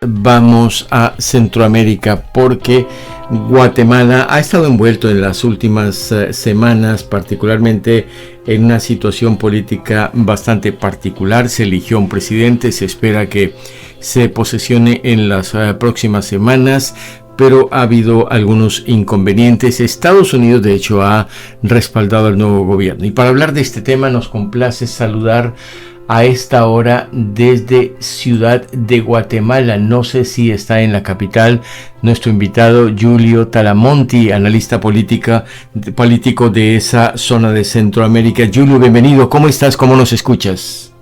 Vamos a Centroamérica porque Guatemala ha estado envuelto en las últimas semanas, particularmente en una situación política bastante particular. Se eligió un presidente, se espera que se posesione en las próximas semanas, pero ha habido algunos inconvenientes. Estados Unidos, de hecho, ha respaldado al nuevo gobierno. Y para hablar de este tema nos complace saludar a esta hora desde Ciudad de Guatemala. No sé si está en la capital nuestro invitado Julio Talamonti, analista político de esa zona de Centroamérica. Julio, bienvenido. ¿Cómo estás? ¿Cómo nos escuchas?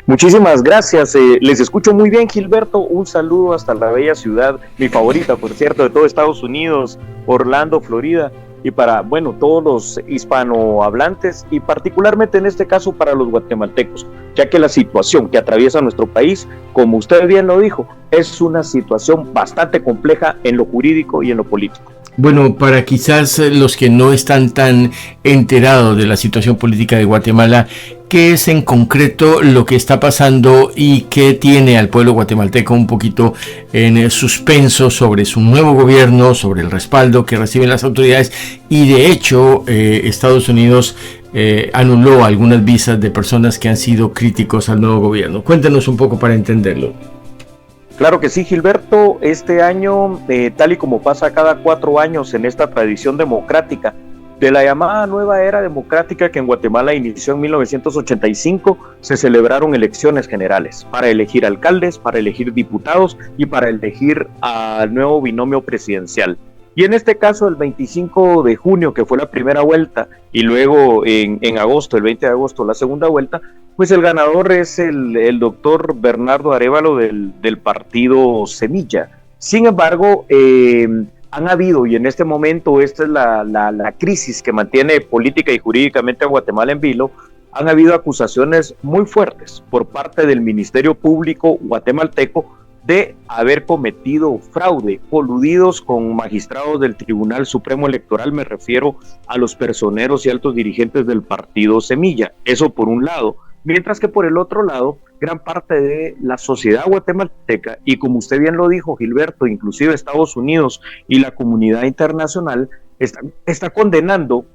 Muchísimas gracias. Les escucho muy bien, Gilberto. Un saludo hasta la bella ciudad, mi favorita, por cierto, de todo Estados Unidos, Orlando, Florida. Y para, todos los hispanohablantes y particularmente en este caso para los guatemaltecos, ya que la situación que atraviesa nuestro país, como usted bien lo dijo, es una situación bastante compleja en lo jurídico y en lo político. Bueno, para quizás los que no están tan enterados de la situación política de Guatemala, ¿qué es en concreto lo que está pasando y qué tiene al pueblo guatemalteco un poquito en suspenso sobre su nuevo gobierno, sobre el respaldo que reciben las autoridades? Y de hecho, Estados Unidos anuló algunas visas de personas que han sido críticos al nuevo gobierno. Cuéntanos un poco para entenderlo. Claro que sí, Gilberto. Este año, tal y como pasa cada 4 años en esta tradición democrática, de la llamada nueva era democrática que en Guatemala inició en 1985, se celebraron elecciones generales para elegir alcaldes, para elegir diputados y para elegir al nuevo binomio presidencial. Y en este caso, el 25 de junio, que fue la primera vuelta, y luego en agosto, el 20 de agosto, la segunda vuelta, pues el ganador es el doctor Bernardo Arévalo del partido Semilla. Sin embargo, han habido, y en este momento esta es la crisis que mantiene política y jurídicamente a Guatemala en vilo, han habido acusaciones muy fuertes por parte del Ministerio Público guatemalteco de haber cometido fraude, coludidos con magistrados del Tribunal Supremo Electoral. Me refiero a los personeros y altos dirigentes del partido Semilla. Eso por un lado. Mientras que por el otro lado, gran parte de la sociedad guatemalteca, y como usted bien lo dijo, Gilberto, inclusive Estados Unidos y la comunidad internacional, está condenando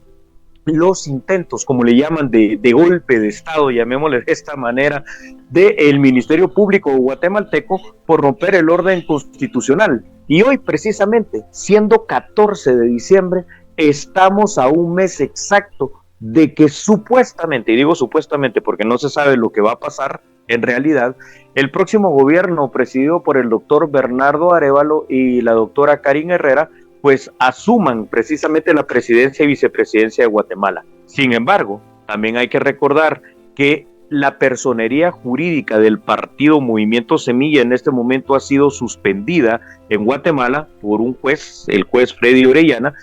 los intentos, como le llaman, de golpe de Estado, llamémosle de esta manera, del Ministerio Público guatemalteco por romper el orden constitucional. Y hoy, precisamente, siendo 14 de diciembre, estamos a un mes exacto de que supuestamente, y digo supuestamente porque no se sabe lo que va a pasar en realidad, el próximo gobierno presidido por el doctor Bernardo Arévalo y la doctora Karin Herrera, pues asuman precisamente la presidencia y vicepresidencia de Guatemala. Sin embargo, también hay que recordar que la personería jurídica del partido Movimiento Semilla en este momento ha sido suspendida en Guatemala por un juez, el juez Freddy Orellana,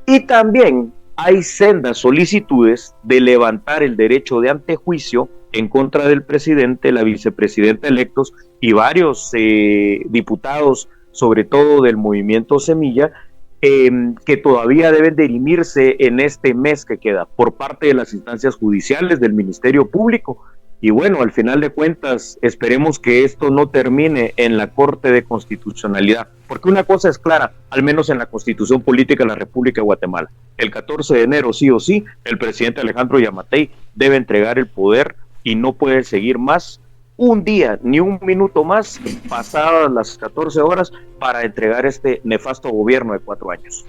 y también hay sendas solicitudes de levantar el derecho de antejuicio en contra del presidente, la vicepresidenta electos y varios diputados, sobre todo del Movimiento Semilla, que todavía deben dirimirse en este mes que queda por parte de las instancias judiciales, del Ministerio Público. Y bueno, al final de cuentas, esperemos que esto no termine en la Corte de Constitucionalidad, porque una cosa es clara, al menos en la Constitución Política de la República de Guatemala. El 14 de enero, sí o sí, el presidente Alejandro Yamatei debe entregar el poder y no puede seguir más un día ni un minuto más pasadas las 14 horas para entregar este nefasto gobierno de 4 años.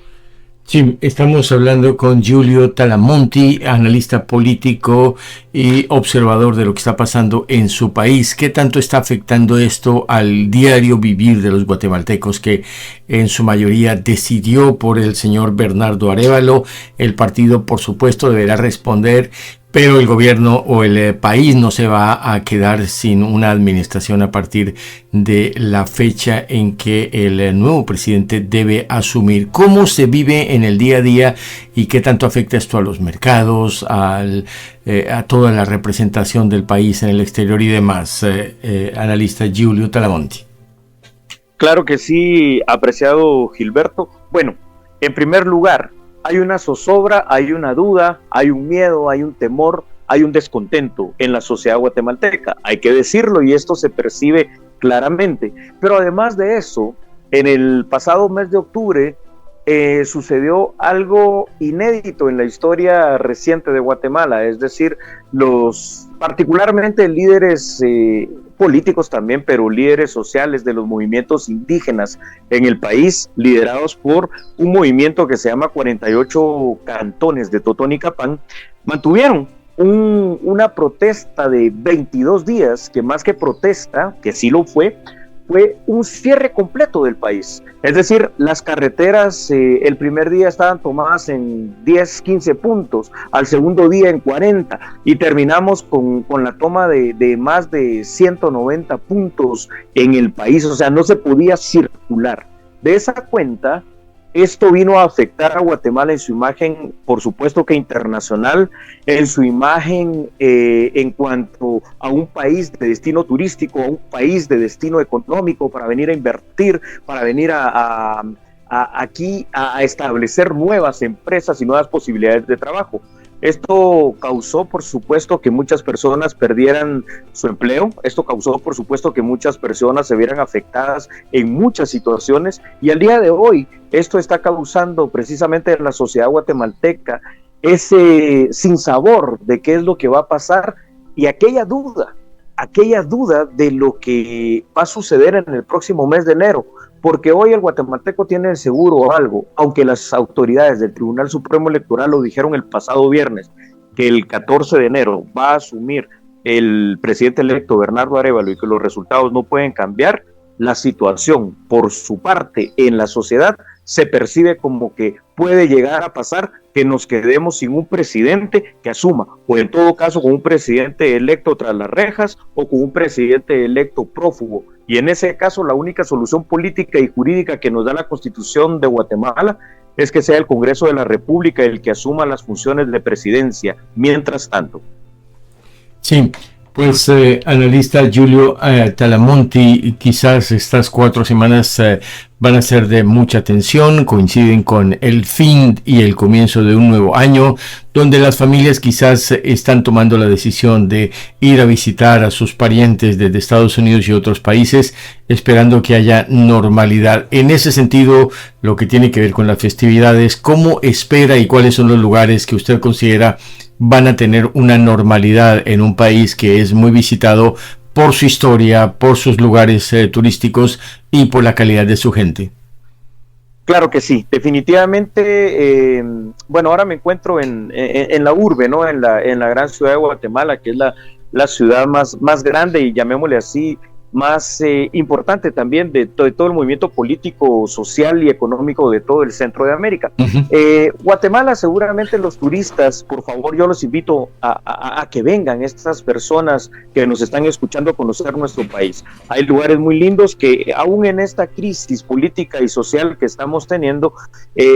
Sí, estamos hablando con Julio Talamonti, analista político y observador de lo que está pasando en su país. ¿Qué tanto está afectando esto al diario vivir de los guatemaltecos, que en su mayoría decidió por el señor Bernardo Arévalo? El partido, por supuesto, deberá responder, pero el gobierno o el país no se va a quedar sin una administración a partir de la fecha en que el nuevo presidente debe asumir. ¿Cómo se vive en el día a día y qué tanto afecta esto a los mercados, a toda la representación del país en el exterior y demás? Analista Julio Talamonti. Claro que sí, apreciado Gilberto. Bueno, en primer lugar, hay una zozobra, hay una duda, hay un miedo, hay un temor, hay un descontento en la sociedad guatemalteca. Hay que decirlo, y esto se percibe claramente. Pero además de eso, en el pasado mes de octubre sucedió algo inédito en la historia reciente de Guatemala, es decir, particularmente líderes políticos también, pero líderes sociales de los movimientos indígenas en el país, liderados por un movimiento que se llama 48 Cantones de Totonicapán, mantuvieron una protesta de 22 días, que más que protesta, que sí lo fue un cierre completo del país. Es decir, las carreteras el primer día estaban tomadas en 10, 15 puntos, al segundo día en 40, y terminamos con la toma de más de 190 puntos en el país. O sea, no se podía circular. De esa cuenta, esto vino a afectar a Guatemala en su imagen, por supuesto que internacional, en su imagen en cuanto a un país de destino turístico, a un país de destino económico para venir a invertir, para venir aquí a establecer nuevas empresas y nuevas posibilidades de trabajo. Esto causó, por supuesto, que muchas personas perdieran su empleo. Esto causó, por supuesto, que muchas personas se vieran afectadas en muchas situaciones. Y al día de hoy, esto está causando precisamente en la sociedad guatemalteca ese sinsabor de qué es lo que va a pasar y aquella duda de lo que va a suceder en el próximo mes de enero. Porque hoy el guatemalteco tiene seguro algo, aunque las autoridades del Tribunal Supremo Electoral lo dijeron el pasado viernes, que el 14 de enero va a asumir el presidente electo Bernardo Arévalo y que los resultados no pueden cambiar. La situación, por su parte, en la sociedad se percibe como que puede llegar a pasar que nos quedemos sin un presidente que asuma, o en todo caso con un presidente electo tras las rejas o con un presidente electo prófugo. Y en ese caso la única solución política y jurídica que nos da la Constitución de Guatemala es que sea el Congreso de la República el que asuma las funciones de presidencia. Mientras tanto. Sí. Pues analista Giulio Talamonti, quizás estas 4 semanas van a ser de mucha tensión, coinciden con el fin y el comienzo de un nuevo año, donde las familias quizás están tomando la decisión de ir a visitar a sus parientes desde Estados Unidos y otros países, esperando que haya normalidad. En ese sentido, lo que tiene que ver con las festividades, ¿cómo espera y cuáles son los lugares que usted considera van a tener una normalidad en un país que es muy visitado por su historia, por sus lugares turísticos y por la calidad de su gente? Claro que sí, definitivamente. Bueno, ahora me encuentro en la urbe, ¿no? En la gran ciudad de Guatemala, que es la ciudad más grande y llamémosle así, más importante también de todo el movimiento político, social y económico de todo el centro de América. Guatemala, seguramente los turistas, por favor, yo los invito a que vengan estas personas que nos están escuchando a conocer nuestro país. Hay lugares muy lindos que aún en esta crisis política y social que estamos teniendo,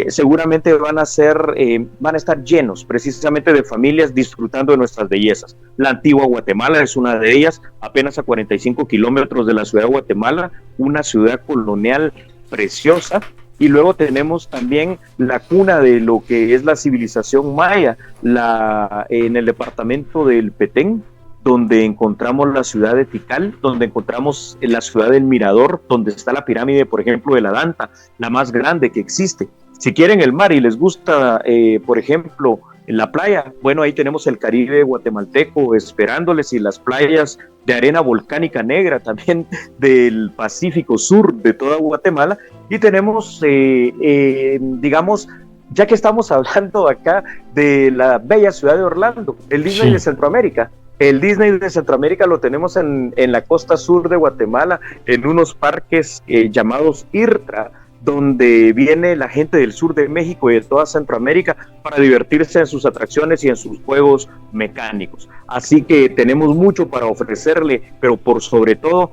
seguramente van a estar llenos precisamente de familias disfrutando de nuestras bellezas. La antigua Guatemala es una de ellas, apenas a 45 kilómetros de la ciudad de Guatemala, una ciudad colonial preciosa. Y luego tenemos también la cuna de lo que es la civilización maya, en el departamento del Petén, donde encontramos la ciudad de Tikal, donde encontramos la ciudad del Mirador, donde está la pirámide, por ejemplo, de la Danta, la más grande que existe. Si quieren el mar y les gusta, por ejemplo, en la playa, bueno, ahí tenemos el Caribe guatemalteco esperándoles, y las playas de arena volcánica negra también del Pacífico Sur de toda Guatemala. Y tenemos, digamos, ya que estamos hablando acá de la bella ciudad de Orlando, el Disney de Centroamérica. El Disney de Centroamérica lo tenemos en la costa sur de Guatemala, en unos parques llamados IRTRA, donde viene la gente del sur de México y de toda Centroamérica para divertirse en sus atracciones y en sus juegos mecánicos. Así que tenemos mucho para ofrecerle, pero por sobre todo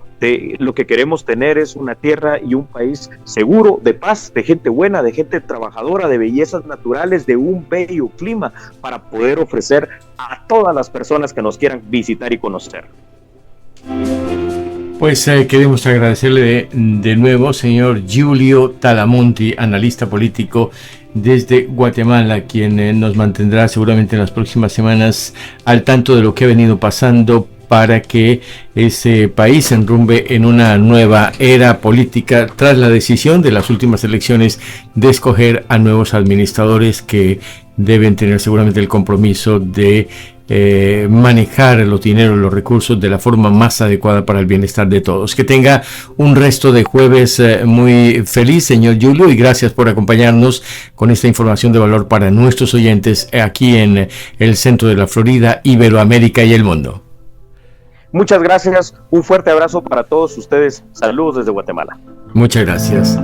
lo que queremos tener es una tierra y un país seguro, de paz, de gente buena, de gente trabajadora, de bellezas naturales, de un bello clima para poder ofrecer a todas las personas que nos quieran visitar y conocer. Pues queremos agradecerle de nuevo, señor Giulio Talamonti, analista político desde Guatemala, quien nos mantendrá seguramente en las próximas semanas al tanto de lo que ha venido pasando para que ese país se enrumbe en una nueva era política tras la decisión de las últimas elecciones de escoger a nuevos administradores que deben tener seguramente el compromiso de manejar los dineros, los recursos de la forma más adecuada para el bienestar de todos. Que tenga un resto de jueves muy feliz, señor Julio, y gracias por acompañarnos con esta información de valor para nuestros oyentes aquí en el centro de la Florida, Iberoamérica y el mundo. Muchas gracias, un fuerte abrazo para todos ustedes. Saludos desde Guatemala. Muchas gracias.